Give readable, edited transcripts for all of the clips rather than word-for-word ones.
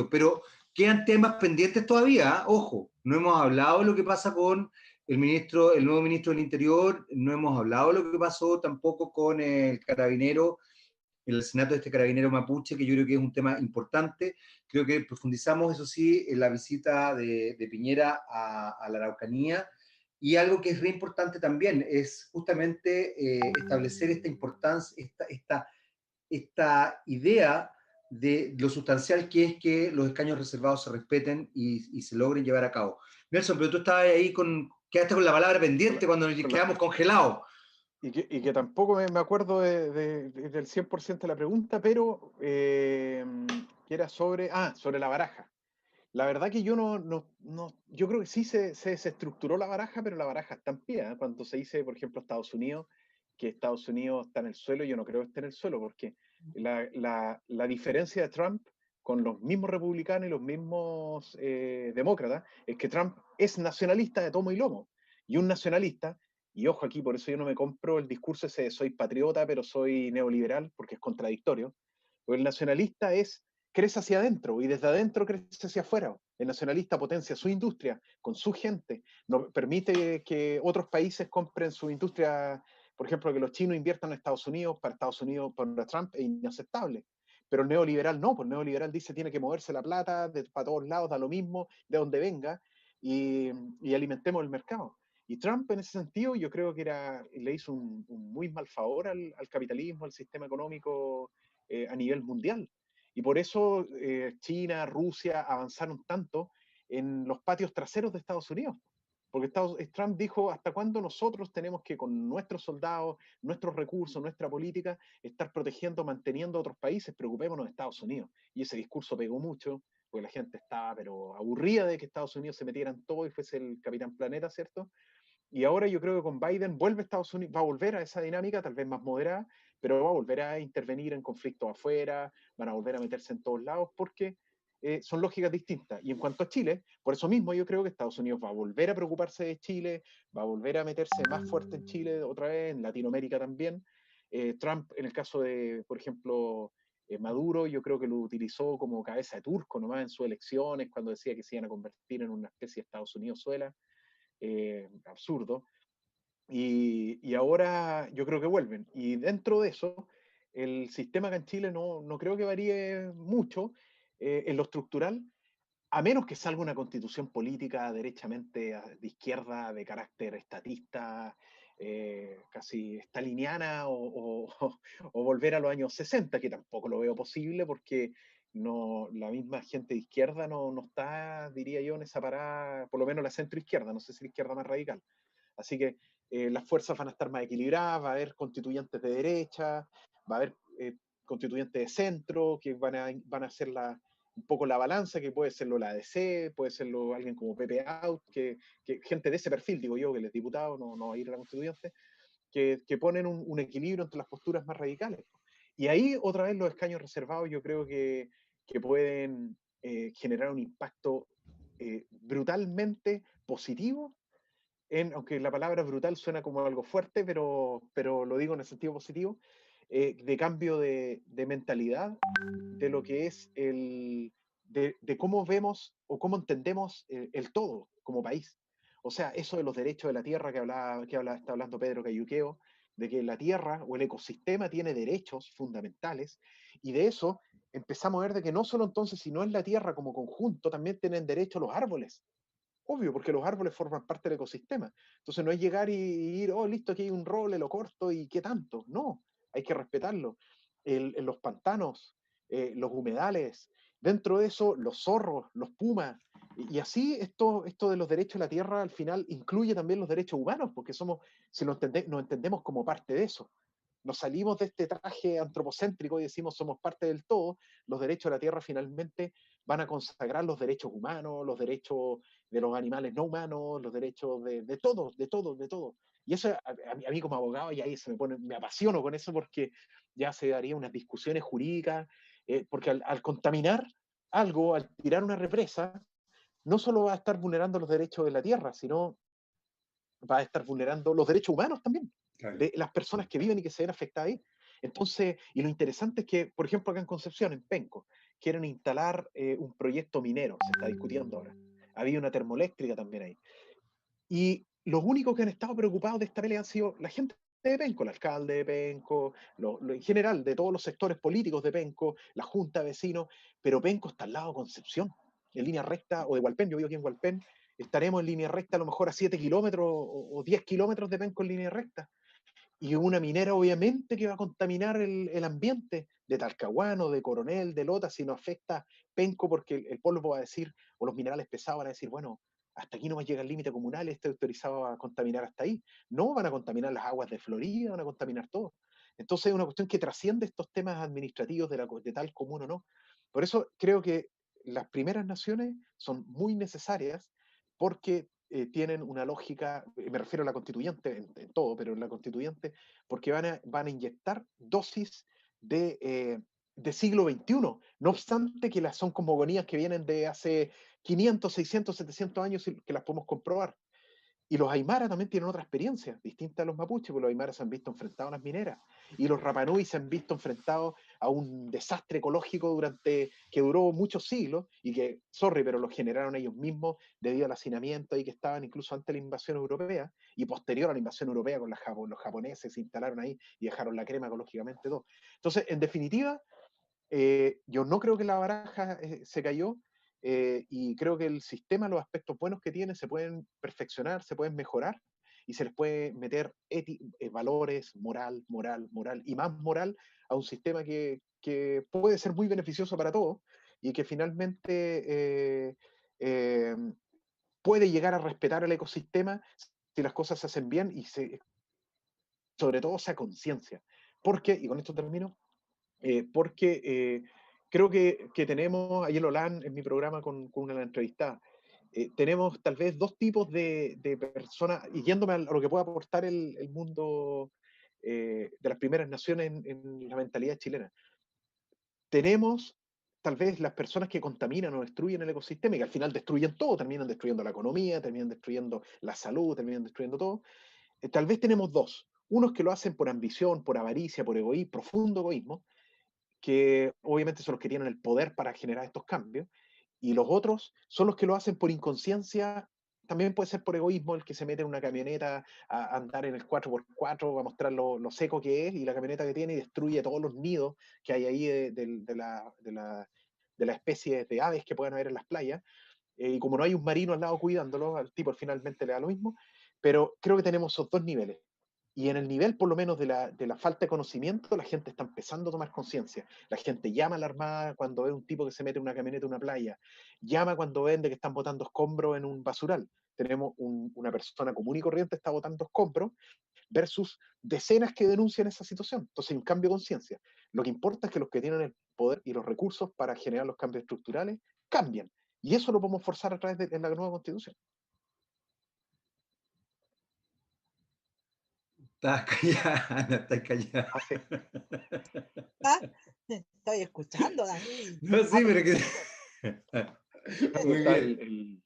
pero quedan temas pendientes todavía, ojo, no hemos hablado de lo que pasa con el nuevo ministro del Interior, no hemos hablado de lo que pasó tampoco con el carabinero, el asesinato de este carabinero mapuche, que yo creo que es un tema importante. Creo que profundizamos, eso sí, en la visita de Piñera a la Araucanía, y algo que es re importante también es justamente establecer esta importancia, esta idea de lo sustancial que es que los escaños reservados se respeten y se logren llevar a cabo. Nelson, pero tú estabas ahí quedaste con la palabra pendiente cuando nos quedamos congelados. Y que tampoco me acuerdo del 100% de la pregunta, pero que era sobre la baraja. La verdad que yo yo creo que sí se estructuró la baraja, pero la baraja está en pie, ¿eh? Cuando se dice, por ejemplo, Estados Unidos, que Estados Unidos está en el suelo, yo no creo que esté en el suelo, porque la diferencia de Trump con los mismos republicanos y los mismos demócratas es que Trump es nacionalista de tomo y lomo. Y un nacionalista, y ojo aquí, por eso yo no me compro el discurso ese de soy patriota, pero soy neoliberal, porque es contradictorio. Porque el nacionalista crece hacia adentro y desde adentro crece hacia afuera. El nacionalista potencia su industria con su gente, no permite que otros países compren su industria, por ejemplo, que los chinos inviertan en Estados Unidos, para Trump es inaceptable. Pero el neoliberal no, pues el neoliberal dice tiene que moverse la plata para todos lados, da lo mismo, de donde venga, y alimentemos el mercado. Y Trump, en ese sentido, yo creo que le hizo un muy mal favor al capitalismo, al sistema económico a nivel mundial. Y por eso China, Rusia avanzaron tanto en los patios traseros de Estados Unidos. Porque Trump dijo, ¿hasta cuándo nosotros tenemos que, con nuestros soldados, nuestros recursos, nuestra política, estar protegiendo, manteniendo a otros países? Preocupémonos de Estados Unidos. Y ese discurso pegó mucho, porque la gente estaba pero aburrida de que Estados Unidos se metiera en todo y fuese el capitán planeta, ¿cierto? Y ahora yo creo que con Biden vuelve Estados Unidos, va a volver a esa dinámica, tal vez más moderada, pero va a volver a intervenir en conflictos afuera, van a volver a meterse en todos lados, porque son lógicas distintas. Y en cuanto a Chile, por eso mismo yo creo que Estados Unidos va a volver a preocuparse de Chile, va a volver a meterse más fuerte en Chile otra vez, en Latinoamérica también. Trump, en el caso de, por ejemplo, Maduro, yo creo que lo utilizó como cabeza de turco nomás en sus elecciones, cuando decía que se iban a convertir en una especie de Estados Unidos-Suela. Absurdo. Y ahora yo creo que vuelven. Y dentro de eso, el sistema acá en Chile no creo que varíe mucho en lo estructural, a menos que salga una constitución política derechamente de izquierda, de carácter estatista, casi staliniana, o volver a los años 60, que tampoco lo veo posible porque la misma gente de izquierda no está, diría yo, en esa parada, por lo menos la centro izquierda, no sé si la izquierda más radical. Así que las fuerzas van a estar más equilibradas, va a haber constituyentes de derecha, va a haber constituyentes de centro que van a hacer un poco la balanza, que puede serlo la ADC, puede serlo alguien como Pepe Out, que gente de ese perfil, digo yo, que el diputado no va a ir a la constituyente, que ponen un equilibrio entre las posturas más radicales. Y ahí otra vez los escaños reservados yo creo que pueden generar un impacto brutalmente positivo aunque la palabra brutal suena como algo fuerte, pero lo digo en el sentido positivo, de cambio de mentalidad, de lo que es de cómo vemos o cómo entendemos el todo como país. O sea, eso de los derechos de la tierra está hablando Pedro Cayuqueo, de que la tierra o el ecosistema tiene derechos fundamentales, y de eso empezamos a ver de que no solo entonces, si no es la tierra como conjunto, también tienen derecho los árboles. Obvio, porque los árboles forman parte del ecosistema. Entonces no es llegar y ir, oh, listo, aquí hay un roble, lo corto y qué tanto. No, hay que respetarlo. Los pantanos, los humedales, dentro de eso los zorros, los pumas. Y así esto de los derechos de la tierra al final incluye también los derechos humanos, porque si nos entendemos como parte de eso. Nos salimos de este traje antropocéntrico y decimos somos parte del todo, los derechos de la tierra finalmente van a consagrar los derechos humanos, los derechos de los animales no humanos, los derechos de todos, de todos, de todos. Y eso a mí como abogado ya ahí me apasiono con eso porque ya se daría unas discusiones jurídicas, porque al contaminar algo, al tirar una represa, no solo va a estar vulnerando los derechos de la tierra, sino va a estar vulnerando los derechos humanos también, Claro. de las personas que viven y que se ven afectadas ahí. Entonces, y lo interesante es que, por ejemplo, acá en Concepción, en Penco, quieren instalar un proyecto minero, se está discutiendo ahora. Había una termoeléctrica también ahí. Y los únicos que han estado preocupados de esta pelea han sido la gente de Penco, el alcalde de Penco, en general, de todos los sectores políticos de Penco, la junta de vecinos, pero Penco está al lado de Concepción, en línea recta, o de Hualpén, yo vivo aquí en Hualpén, estaremos en línea recta a lo mejor a 7 kilómetros o 10 kilómetros de Penco en línea recta. Y una minera obviamente que va a contaminar el ambiente de Talcahuano, de Coronel, de Lota, si no afecta Penco, porque el polvo va a decir, o los minerales pesados van a decir, bueno, hasta aquí no llega el límite comunal, está autorizado a contaminar hasta ahí. No van a contaminar las aguas de Florida, van a contaminar todo. Entonces es una cuestión que trasciende estos temas administrativos de tal común o no. Por eso creo que las primeras naciones son muy necesarias porque tienen una lógica, me refiero a la constituyente en todo, pero en la constituyente, porque van a inyectar dosis de siglo XXI. No obstante que son cosmogonías que vienen de hace 500, 600, 700 años y que las podemos comprobar. Y los Aymara también tienen otra experiencia, distinta a los mapuches, porque los Aymara se han visto enfrentados a las mineras. Y los Rapanui se han visto enfrentados a un desastre ecológico que duró muchos siglos y que, sorry, pero lo generaron ellos mismos debido al hacinamiento y que estaban incluso antes de la invasión europea y posterior a la invasión europea con los japoneses se instalaron ahí y dejaron la crema ecológicamente todo. Entonces, en definitiva, yo no creo que la baraja se cayó, y creo que el sistema, los aspectos buenos que tiene, se pueden perfeccionar, se pueden mejorar y se les puede meter valores, moral y más moral a un sistema que puede ser muy beneficioso para todos y que finalmente eh, puede llegar a respetar el ecosistema si las cosas se hacen bien y sobre todo esa conciencia. Porque, y con esto termino, porque creo que tenemos, ayer lo hablan en mi programa con una entrevistada, tenemos tal vez dos tipos de personas, y yéndome a lo que puede aportar el mundo de las primeras naciones en la mentalidad chilena. Tenemos tal vez las personas que contaminan o destruyen el ecosistema y que al final destruyen todo, terminan destruyendo la economía, terminan destruyendo la salud, terminan destruyendo todo. Tal vez tenemos dos. Unos que lo hacen por ambición, por avaricia, por egoísmo, profundo egoísmo, que obviamente son los que tienen el poder para generar estos cambios, y los otros son los que lo hacen por inconsciencia, también puede ser por egoísmo, el que se mete en una camioneta a andar en el 4x4, a mostrar lo seco que es, y la camioneta que tiene, y destruye todos los nidos que hay ahí de la especie de aves que puedan haber en las playas, y como no hay un marino al lado cuidándolo, al tipo finalmente le da lo mismo, pero creo que tenemos esos dos niveles. Y en el nivel, por lo menos, de la falta de conocimiento, la gente está empezando a tomar conciencia. La gente llama a la Armada cuando ve un tipo que se mete en una camioneta en una playa. Llama cuando ven de que están botando escombros en un basural. Tenemos una persona común y corriente está botando escombros versus decenas que denuncian esa situación. Entonces hay un cambio de conciencia. Lo que importa es que los que tienen el poder y los recursos para generar los cambios estructurales cambian. Y eso lo podemos forzar a través de la nueva constitución. Estás callada, Ana, estás callada. Ah, sí. Ah, estoy escuchando, Dani. No, sí, pero que. Muy Está bien.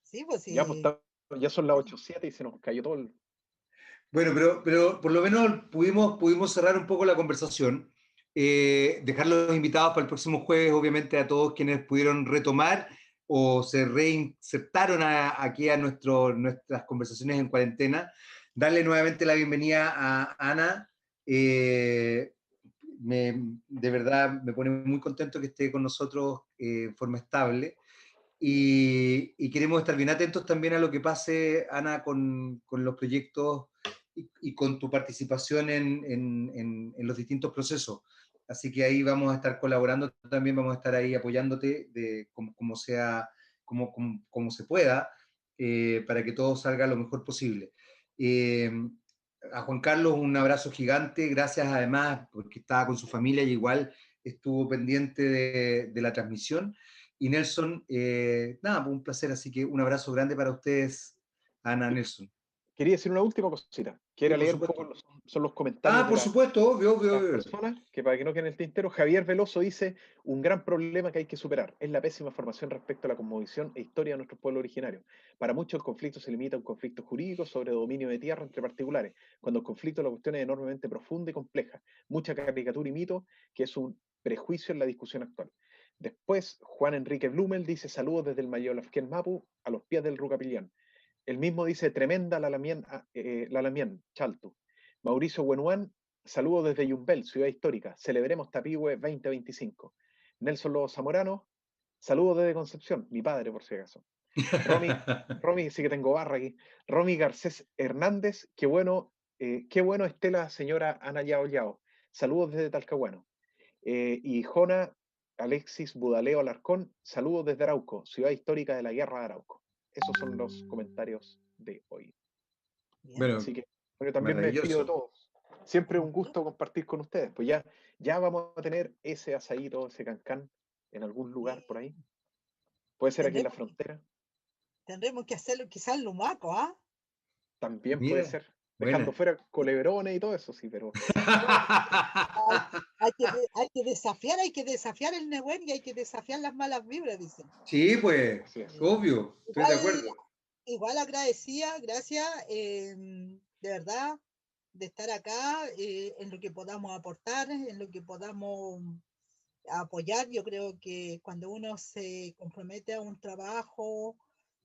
Sí, pues Ya, pues, sí. ya son las 8:07 y se nos cayó todo el... Bueno, pero por lo menos pudimos cerrar un poco la conversación. Dejar los invitados para el próximo jueves, obviamente, a todos quienes pudieron retomar o se reinsertaron aquí a nuestras conversaciones en cuarentena. Darle nuevamente la bienvenida a Ana. De verdad me pone muy contento que esté con nosotros en forma estable. Y queremos estar bien atentos también a lo que pase, Ana, con los proyectos y con tu participación en los distintos procesos. Así que ahí vamos a estar colaborando también, vamos a estar ahí apoyándote como sea, como se pueda, para que todo salga lo mejor posible. A Juan Carlos un abrazo gigante, gracias además porque estaba con su familia y igual estuvo pendiente de la transmisión. Y Nelson, nada, pues un placer, así que un abrazo grande para ustedes, Ana, Nelson. Quería decir una última cosita. Sí, Quiero por leer un poco, supuesto. son los comentarios de Por supuesto, obvio, obvio, las obvio. personas, que para que no quede en el tintero, Javier Veloso dice, un gran problema que hay que superar es la pésima formación respecto a la cosmovisión e historia de nuestros pueblos originarios. Para muchos el conflicto se limita a un conflicto jurídico sobre dominio de tierra entre particulares, cuando el conflicto de la cuestión es enormemente profunda y compleja, mucha caricatura y mito, que es un prejuicio en la discusión actual. Después, Juan Enrique Blumel dice, saludos desde el Mayolafquén Mapu, a los pies del Rucapillán. El mismo dice, tremenda la Lamien, Chaltu. Mauricio Buenuán, saludos desde Yumbel, ciudad histórica. Celebremos Tapigüe 2025. Nelson Lobo Zamorano, saludos desde Concepción, mi padre por si acaso. Romy, sí que tengo barra aquí. Romy Garcés Hernández, qué bueno esté la señora Ana Yao Yao. Saludos desde Talcahuano. Y Jona Alexis Budaleo Alarcón, saludos desde Arauco, ciudad histórica de la Guerra de Arauco. Esos son los comentarios de hoy. Bueno, así que yo también me despido de todos. Siempre un gusto compartir con ustedes. Pues ya vamos a tener ese asadito, ese cancán en algún lugar por ahí. Puede ser aquí en la frontera. Tendremos que hacerlo quizás en Lumaco, ¿ah? También puede ser. Dejando fuera culebrones y todo eso, sí, pero... hay que desafiar el Nehuen y hay que desafiar las malas vibras, dicen. Sí, pues, obvio, estoy de acuerdo. Igual agradecida, gracias, de verdad, de estar acá, en lo que podamos aportar, en lo que podamos apoyar. Yo creo que cuando uno se compromete a un trabajo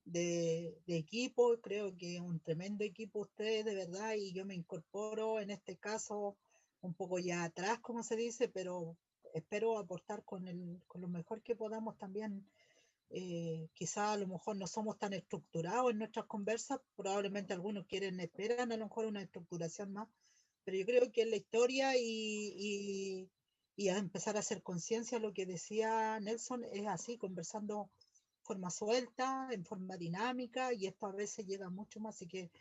de equipo, creo que un tremendo equipo ustedes, de verdad, y yo me incorporo en este caso un poco ya atrás, como se dice, pero espero aportar con lo mejor que podamos también. Quizá a lo mejor no somos tan estructurados en nuestras conversas, probablemente algunos esperan a lo mejor una estructuración más, pero yo creo que en la historia y a empezar a hacer conciencia, lo que decía Nelson, es así, conversando de forma suelta, en forma dinámica, y esto a veces llega mucho más, así que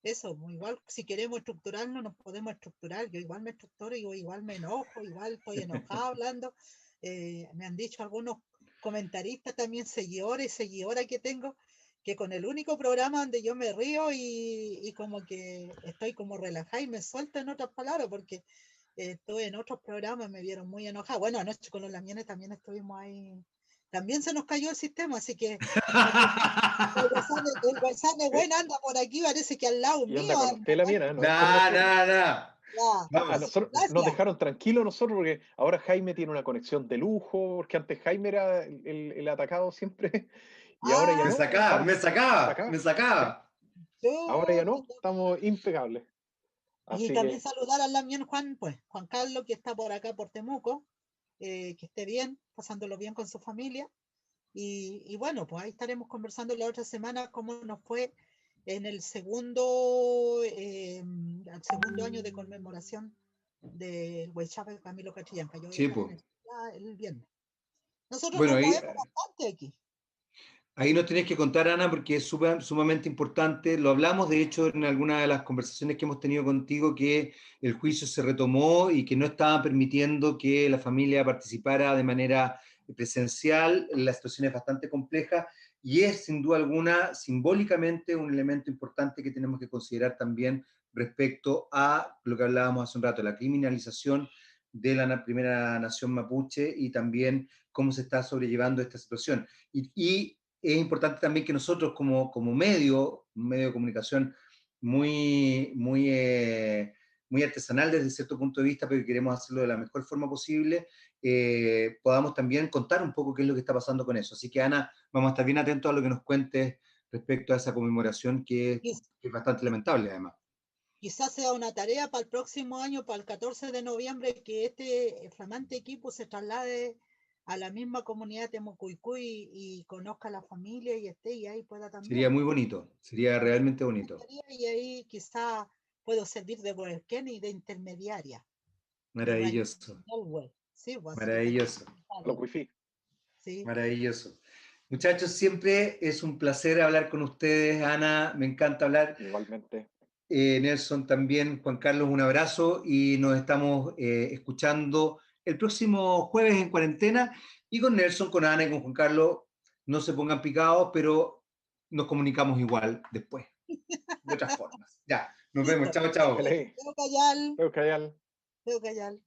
eso, igual si queremos estructurarnos, nos podemos estructurar. Yo igual me estructuro, yo igual me enojo, igual estoy enojado hablando. Me han dicho algunos comentaristas también, seguidores, seguidoras que tengo, que con el único programa donde yo me río y como que estoy como relajada y me suelto, en otras palabras, porque estuve en otros programas, me vieron muy enojada. Bueno, anoche con los Lamienes también estuvimos ahí. También se nos cayó el sistema, así que el WhatsApp de Buen anda por aquí, parece que al lado mío. Anda con usted la mía, ¿no? Nosotros nos dejaron tranquilos nosotros porque ahora Jaime tiene una conexión de lujo, porque antes Jaime era el atacado siempre y ahora ya no. Me sacaba. Sí. Ahora ya no, estamos impecables. Así y también saludar al Lamien Juan Carlos, que está por acá por Temuco, que esté bien, pasándolo bien con su familia. Y bueno, pues ahí estaremos conversando la otra semana cómo nos fue en el segundo año de conmemoración del Huaychape Camilo Cachillanca. Yo voy a estar el viernes. Nosotros nos movemos bastante aquí. Ahí nos tenés que contar, Ana, porque es sumamente importante. Lo hablamos, de hecho, en alguna de las conversaciones que hemos tenido contigo, que el juicio se retomó y que no estaba permitiendo que la familia participara de manera presencial. La situación es bastante compleja y es, sin duda alguna, simbólicamente un elemento importante que tenemos que considerar también respecto a lo que hablábamos hace un rato, la criminalización de la primera nación mapuche y también cómo se está sobrellevando esta situación. Y es importante también que nosotros como medio de comunicación muy artesanal desde cierto punto de vista, pero que queremos hacerlo de la mejor forma posible, podamos también contar un poco qué es lo que está pasando con eso. Así que, Ana, vamos a estar bien atentos a lo que nos cuentes respecto a esa conmemoración que es bastante lamentable, además. Quizás sea una tarea para el próximo año, para el 14 de noviembre, que este flamante equipo se traslade a la misma comunidad de Temucuicui y conozca a la familia y esté y ahí pueda también. Sería muy bonito, sería realmente bonito. Y ahí quizá puedo servir de Boerquén y de intermediaria. Maravilloso. Sí, pues, maravilloso. Lo wifi. Sí. Maravilloso. Muchachos, siempre es un placer hablar con ustedes. Ana, me encanta hablar. Igualmente. Nelson también, Juan Carlos, un abrazo y nos estamos escuchando el próximo jueves en cuarentena y con Nelson, con Ana y con Juan Carlos, no se pongan picados, pero nos comunicamos igual después, de otras formas. Ya, nos vemos, chao, chao. Veo Cayal. Veo Cayal. Veo Cayal.